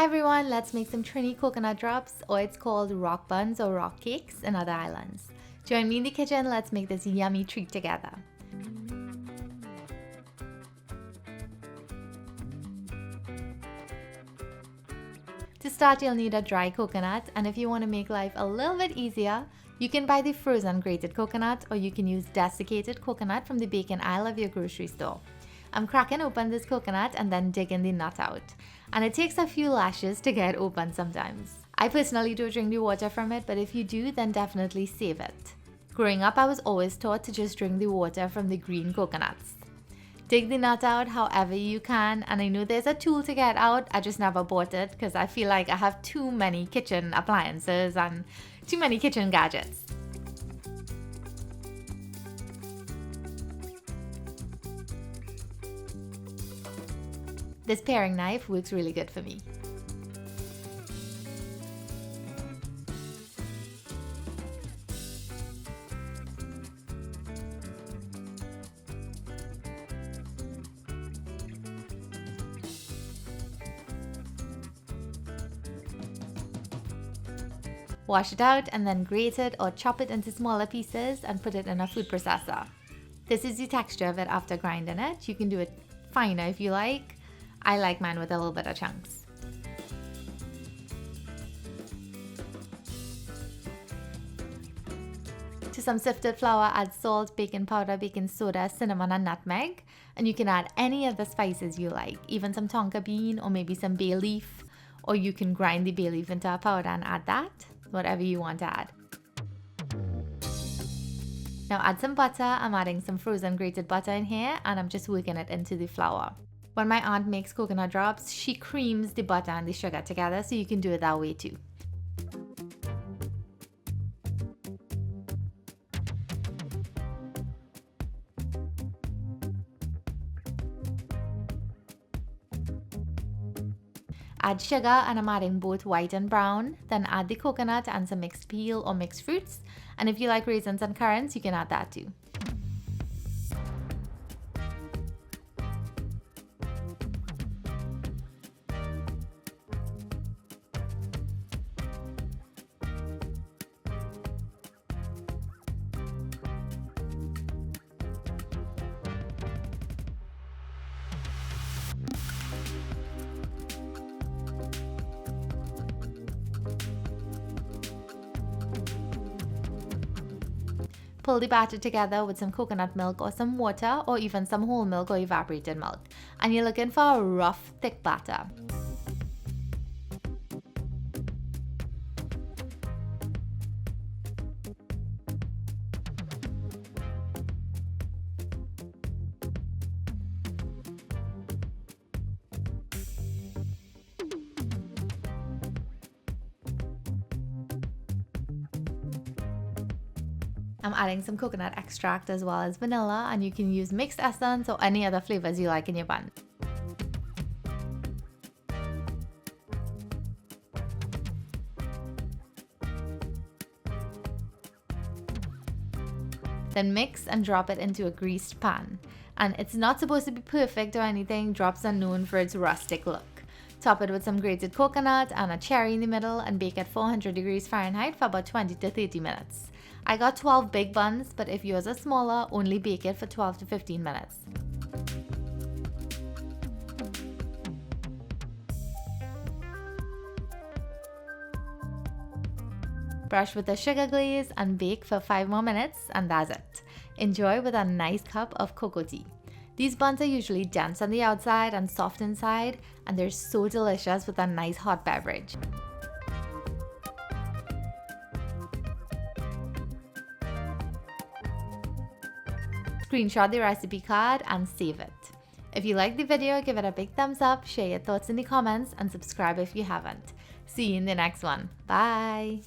everyone, let's make some Trini coconut drops, or it's called rock buns or rock cakes in other islands. Join me in the kitchen, let's make this yummy treat together. To start, you'll need a dry coconut, and if you want to make life a little bit easier, you can buy the frozen grated coconut, or you can use desiccated coconut from the baking aisle of your grocery store. I'm cracking open this coconut and then digging the nut out, and it takes a few lashes to get open sometimes. I personally don't drink the water from it, but if you do, then definitely save it. Growing up, I was always taught to just drink the water from the green coconuts. Dig the nut out however you can, and I know there's a tool to get out, I just never bought it because I feel like I have too many kitchen appliances and too many kitchen gadgets. This paring knife works really good for me. Wash it out and then grate it or chop it into smaller pieces and put it in a food processor. This is the texture of it after grinding it. You can do it finer if you like. I like mine with a little bit of chunks. To some sifted flour, add salt, baking powder, baking soda, cinnamon and nutmeg. And you can add any of the spices you like, even some tonka bean or maybe some bay leaf. Or you can grind the bay leaf into a powder and add that, whatever you want to add. Now add some butter. I'm adding some frozen grated butter in here, and I'm just working it into the flour. When my aunt makes coconut drops, she creams the butter and the sugar together, so you can do it that way too. Add sugar, and I'm adding both white and brown. Then add the coconut and some mixed peel or mixed fruits. And if you like raisins and currants, you can add that too. Pull the batter together with some coconut milk or some water, or even some whole milk or evaporated milk. And you're looking for a rough, thick batter. I'm adding some coconut extract as well as vanilla, and you can use mixed essence or any other flavors you like in your bun. Then mix and drop it into a greased pan. And it's not supposed to be perfect or anything. Drops are known for its rustic look. Top it with some grated coconut and a cherry in the middle, and bake at 400 degrees Fahrenheit for about 20 to 30 minutes. I got 12 big buns, but if yours are smaller, only bake it for 12 to 15 minutes. Brush with a sugar glaze and bake for 5 more minutes, and that's it. Enjoy with a nice cup of cocoa tea. These buns are usually dense on the outside and soft inside, and they're so delicious with a nice hot beverage. Screenshot the recipe card and save it. If you liked the video, give it a big thumbs up, share your thoughts in the comments, and subscribe if you haven't. See you in the next one. Bye!